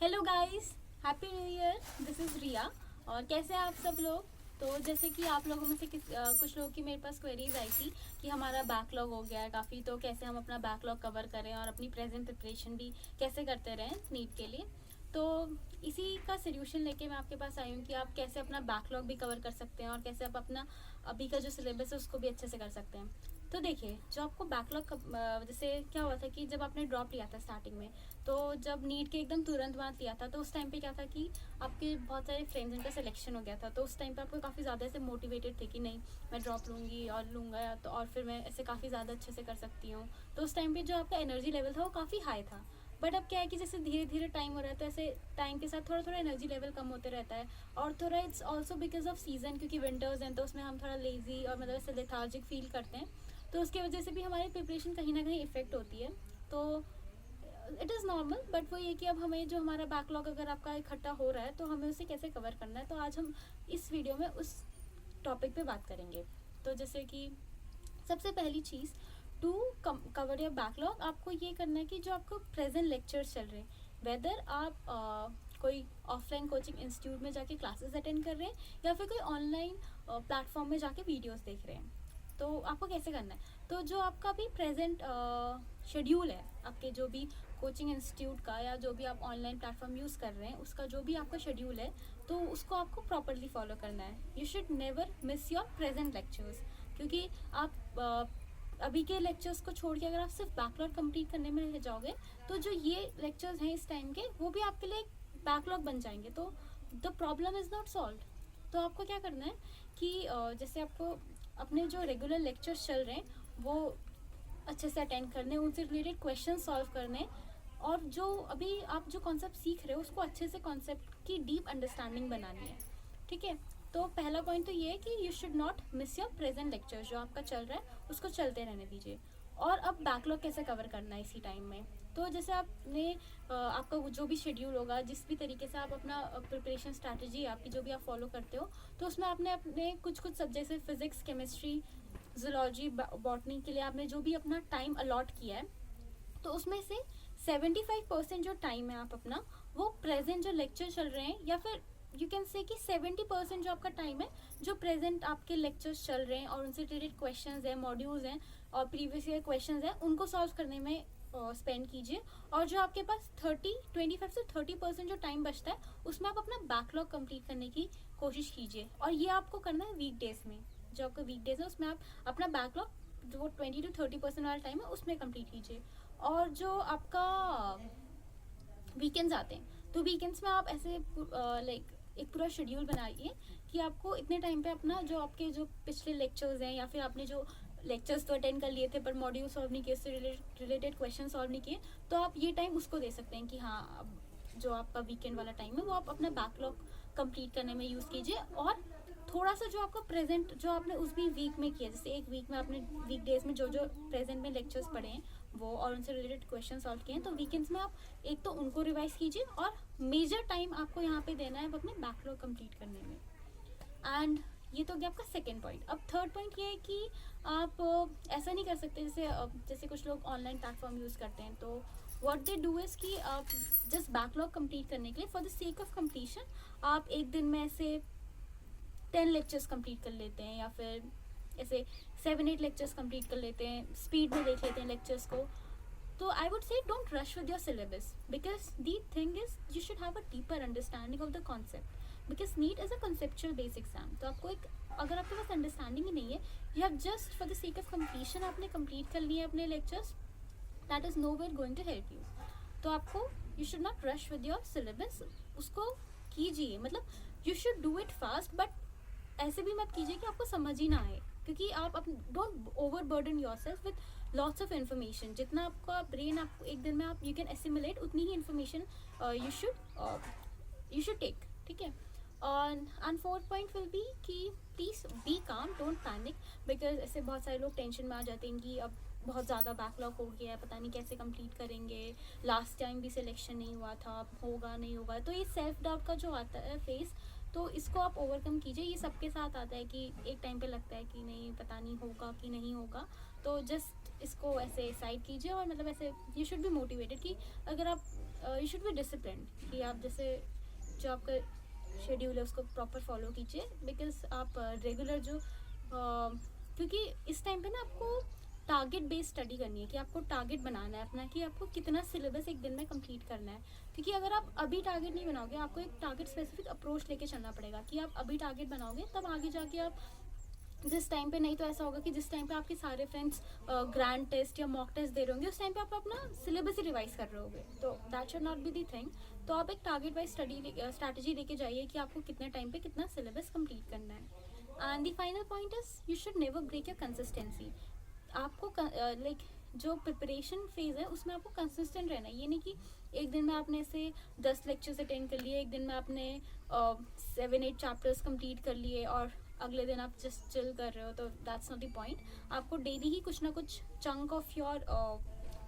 Hello guys, happy new year. This is Riya. और कैसे हैं आप सब लोग। तो जैसे कि आप लोगों में से कुछ लोगों की मेरे पास क्वेरीज आई थी कि हमारा बैकलॉग हो गया है काफ़ी, तो कैसे हम अपना बैकलॉग कवर करें और अपनी प्रेजेंट प्रिपरेशन भी कैसे करते रहें नीट के लिए। तो इसी का सोल्यूशन लेके मैं आपके पास आई हूँ कि आप कैसे अपना बैकलॉग भी कवर कर सकते हैं और कैसे आप अपना अभी का जो सिलेबस है उसको भी अच्छे से कर सकते हैं। तो देखिए, जो आपको बैकलॉग जैसे क्या हुआ था कि जब आपने ड्रॉप लिया था स्टार्टिंग में, तो जब नीट के एकदम तुरंत बाद लिया था तो उस टाइम पे क्या था कि आपके बहुत सारे फ्रेंड्स जिनका सिलेक्शन हो गया था, तो उस टाइम पे आपको काफ़ी ज़्यादा ऐसे मोटिवेटेड थे कि नहीं मैं ड्रॉप लूँगी और लूँगा तो और फिर मैं ऐसे काफ़ी ज़्यादा अच्छे से कर सकती हूँ। तो उस टाइम पे जो आपका एनर्जी लेवल था वो काफ़ी हाई था। बट अब क्या है कि जैसे धीरे धीरे टाइम हो रहा है तो ऐसे टाइम के साथ थोड़ा थोड़ा एनर्जी लेवल कम होते रहता है। और थोड़ा it's also because off season, क्योंकि विंटर्स हैं तो उसमें हम थोड़ा लेजी और मतलब ऐसे लेथार्जिक फील करते हैं, तो उसकी वजह से भी हमारी प्रिपरेशन कहीं ना कहीं इफेक्ट होती है। तो इट इज़ नॉर्मल, बट वो ये कि अब हमें जो हमारा बैकलॉग अगर आपका इकट्ठा हो रहा है तो हमें उसे कैसे कवर करना है, तो आज हम इस वीडियो में उस टॉपिक पे बात करेंगे। तो जैसे कि सबसे पहली चीज़, टू कवर योर बैकलॉग, आपको ये करना है कि जो आपको प्रेजेंट लेक्चर्स चल रहे हैं, वेदर आप कोई ऑफलाइन कोचिंग इंस्टीट्यूट में जाके क्लासेस अटेंड कर रहे हैं या फिर कोई ऑनलाइन प्लेटफॉर्म में जाके वीडियोस देख रहे हैं, तो आपको कैसे करना है। तो जो आपका भी प्रेजेंट शेड्यूल है, आपके जो भी कोचिंग इंस्टीट्यूट का या जो भी आप ऑनलाइन प्लेटफॉर्म यूज़ कर रहे हैं उसका जो भी आपका शेड्यूल है, तो उसको आपको प्रॉपरली फॉलो करना है। You should never miss your present lectures, क्योंकि आप अभी के लेक्चर्स को छोड़ के अगर आप सिर्फ बैकलॉग कंप्लीट करने में रह जाओगे तो जो ये लेक्चर्स हैं इस टाइम के वो भी आपके लिए बैकलॉग बन जाएंगे, तो the problem is not solve. तो आपको क्या करना है कि जैसे आपको अपने जो रेगुलर लेक्चर्स चल रहे हैं वो अच्छे से अटेंड करने, उनसे रिलेटेड क्वेश्चन सॉल्व करने, और जो अभी आप जो कॉन्सेप्ट सीख रहे हो उसको अच्छे से कॉन्सेप्ट की डीप अंडरस्टैंडिंग बनानी है। ठीक है, तो पहला पॉइंट तो ये है कि you should not miss your present lecture, जो आपका चल रहा है उसको चलते रहने दीजिए। और अब बैकलॉग कैसे कवर करना है इसी टाइम में, तो जैसे आपने आपका जो भी शेड्यूल होगा, जिस भी तरीके से आप अपना प्रिपरेशन स्ट्रैटेजी आपकी जो भी आप फॉलो करते हो, तो उसमें आपने अपने कुछ कुछ सब्जेक्ट जैसे फिजिक्स, केमिस्ट्री, जूलॉजी, बॉटनी के लिए आपने जो भी अपना टाइम अलॉट किया है, तो उसमें से 75% जो टाइम है आप अपना वो प्रेजेंट जो लेक्चर चल रहे हैं, या फिर यू कैन से कि 70% जो आपका टाइम है जो प्रेजेंट आपके लेक्चर्स चल रहे हैं और उनसे रिलेटेड क्वेश्चंस हैं, मॉड्यूल्स हैं और प्रीवियस ईयर क्वेश्चंस हैं, उनको सॉल्व करने में स्पेंड कीजिए। और जो आपके पास 25 से 30% जो टाइम बचता है उसमें आप अपना बैकलॉग कंप्लीट करने की कोशिश कीजिए। और ये आपको करना है वीकडेज में, जो आपका वीकडेज है उसमें आप अपना बैकलॉग जो 20 to 30% वाला टाइम है उसमें कंप्लीट कीजिए। और जो आपका वीकेंड्स आते हैं तो वीकेंड्स में आप ऐसे लाइक एक पूरा शेड्यूल बनाइए कि आपको इतने टाइम पे अपना जो आपके जो पिछले लेक्चर्स हैं या फिर आपने जो लेक्चर्स तो अटेंड कर लिए थे पर मॉड्यूल सॉल्व नहीं किए, उससे रिलेटेड क्वेश्चन सॉल्व नहीं किए, तो आप ये टाइम उसको दे सकते हैं कि हाँ अब जो आपका वीकेंड वाला टाइम है वो आप अपना बैकलॉग कंप्लीट करने में यूज़ कीजिए। और थोड़ा सा जो आपका प्रेजेंट जो आपने उस भी वीक में किया, जैसे एक वीक में आपने वीक डेज में जो जो प्रेजेंट में लेक्चर्स पढ़े हैं वो और उनसे रिलेटेड क्वेश्चन सॉल्व किए हैं, तो वीकेंड्स में आप एक तो उनको रिवाइज कीजिए और मेजर टाइम आपको यहाँ पे देना है अपने बैकलॉग कंप्लीट करने में। एंड ये तो गया आपका सेकेंड पॉइंट। अब थर्ड पॉइंट ये है कि आप ऐसा नहीं कर सकते जैसे कुछ लोग ऑनलाइन प्लेटफॉर्म यूज़ करते हैं, तो व्हाट दे डू इज़ कि आप जस्ट बैकलॉग कंप्लीट करने के लिए for the sake of completion आप एक दिन में ऐसे 10 लेक्चर्स कंप्लीट कर लेते हैं या फिर ऐसे 7-8 लेक्चर्स कंप्लीट कर लेते हैं, स्पीड में देख लेते हैं लेक्चर्स को। तो I would say don't rush with your syllabus, because the thing is you should have a deeper understanding of the concept, because NEET is a conceptual base exam. तो आपको एक अगर आपके पास अंडरस्टैंडिंग ही नहीं है, you have just for the sake of completion आपने complete कर लिए अपने lectures, that is nowhere going to help you. तो आपको you should not rush with your syllabus, उसको कीजिए, मतलब you should do it fast, but ऐसे भी मत कीजिए कि आपको समझ ही ना आए, क्योंकि आप don't over burden your self with lots of information. जितना आपका ब्रेन आपको एक दिन में आप यू कैन एसिमुलेट उतनी ही इन्फॉर्मेशन यू शुड टेक। ठीक है, and fourth point will be कि प्लीज़ बी काम, डोंट पैनिक, बिकॉज ऐसे बहुत सारे लोग टेंशन में आ जाते हैं कि अब बहुत ज़्यादा बैकलॉग हो गया है, पता नहीं कैसे कंप्लीट करेंगे, लास्ट टाइम भी सिलेक्शन नहीं हुआ था, अब होगा नहीं होगा, तो ये सेल्फ डाउट का जो आता है फेस, तो इसको आप ओवरकम कीजिए। ये सबके साथ आता है कि एक टाइम पे लगता है कि नहीं पता नहीं होगा कि नहीं होगा, तो जस्ट इसको ऐसे साइड कीजिए और मतलब ऐसे यू शुड बी मोटिवेटेड कि अगर आप यू शुड बी डिसिप्लिन, कि आप जैसे जो आपका शेड्यूल है उसको प्रॉपर फॉलो कीजिए, बिकॉज आप रेगुलर जो क्योंकि इस टाइम पे ना आपको टारगेट बेस्ड स्टडी करनी है, कि आपको टारगेट बनाना है अपना, कि आपको कितना सिलेबस एक दिन में कंप्लीट करना है। क्योंकि अगर आप अभी टारगेट नहीं बनाओगे, आपको एक टारगेट स्पेसिफिक अप्रोच लेके चलना पड़ेगा, कि आप अभी टारगेट बनाओगे तब आगे जाके आप जिस टाइम पे, नहीं तो ऐसा होगा कि जिस टाइम पे आपके सारे फ्रेंड्स ग्रैंड टेस्ट या मॉक टेस्ट दे रहे होंगे, उस टाइम पे आप अपना सिलेबस ही रिवाइज कर रहे होगे, तो that should not be the thing. तो आप एक टारगेट वाइज स्ट्रैटेजी लेके जाइए कि आपको कितने टाइम पे कितना सिलेबस कंप्लीट करना है। And the final point is you should never break your consistency. आपको लाइक जो प्रिपरेशन फेज है उसमें आपको कंसिस्टेंट रहना है। ये नहीं कि एक दिन में आपने ऐसे 10 लेक्चर्स अटेंड कर लिए, एक दिन में आपने 7-8 चैप्टर्स कंप्लीट कर लिए और अगले दिन आप जस्ट चिल कर रहे हो, तो दैट्स नॉट द पॉइंट। आपको डेली ही कुछ ना कुछ chunk of your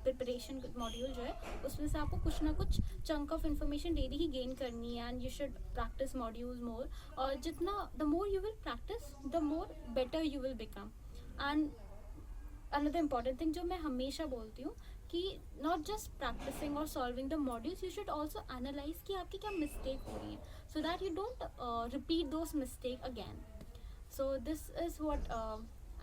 preparation module जो है उसमें से आपको कुछ ना कुछ चंक ऑफ इन्फॉर्मेशन डेली ही गेन करनी है, and you should practise modules more. और जितना the more you will practise the more better you will become. And another important thing जो मैं हमेशा बोलती हूँ कि नॉट जस्ट प्रैक्टिसिंग और solving the modules, you should also analyse कि आपकी क्या मिस्टेक हो रही है, so that you don't repeat those mistake again. So this is what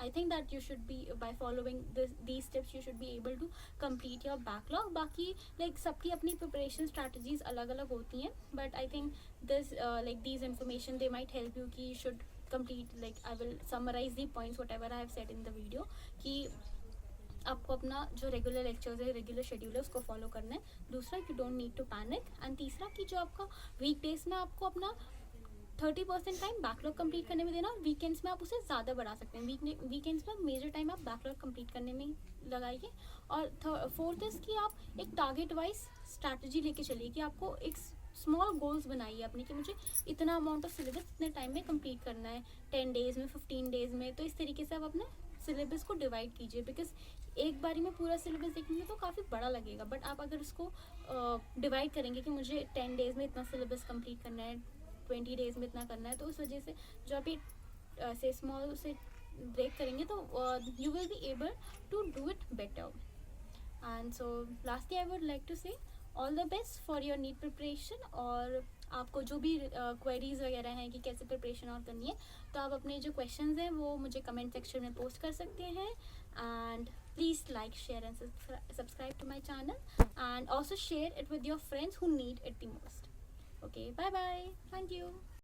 I think that you should be, by following these steps you should be able to complete your backlog. बाकी like सबकी अपनी preparation strategies अलग अलग होती हैं, but I think this like these information they might help you कि you should complete, like I will summarize the points whatever I have said in the video, कि आपको अपना जो रेगुलर लेक्चर्स है, रेगुलर शेड्यूल है, उसको follow करना है। दूसरा, you don't need to panic. And तीसरा कि जो आपका वीक डेज में आपको अपना 30% टाइम बैकलॉग कंप्लीट करने में देना, और वीकेंड्स में आप उसे ज़्यादा बढ़ा सकते हैं। वीकेंड्स में मेजर टाइम आप बैकलॉग कंप्लीट करने में लगाइए। और फोर्थ इज़ कि आप एक टारगेट वाइज स्ट्रैटेजी लेके चलिए, कि आपको एक स्मॉल गोल्स बनाइए अपने, कि मुझे इतना अमाउंट ऑफ सिलेबस इतने टाइम में कंप्लीट करना है, 10 डेज़ में, 15 डेज़ में। तो इस तरीके से आप अपने सिलेबस को डिवाइड कीजिए, बिकॉज एक बारी में पूरा सिलेबस देखने तो काफ़ी बड़ा लगेगा, बट आप अगर उसको डिवाइड करेंगे कि मुझे 10 डेज़ में इतना सिलेबस कंप्लीट करना है, 20 डेज़ में इतना करना है, तो उस वजह से जो आप से स्मॉल से ब्रेक करेंगे तो you will be able to do it better. And so lastly I would like to say all the best for your NEET preparation. और आपको जो भी क्वेरीज वगैरह हैं कि कैसे प्रिपरेशन और करनी है, तो आप अपने जो क्वेश्चंस हैं वो मुझे कमेंट सेक्शन में पोस्ट कर सकते हैं। And please like, share and subscribe to my channel, and also share it with your friends who need it the most. Okay, bye bye. Thank you.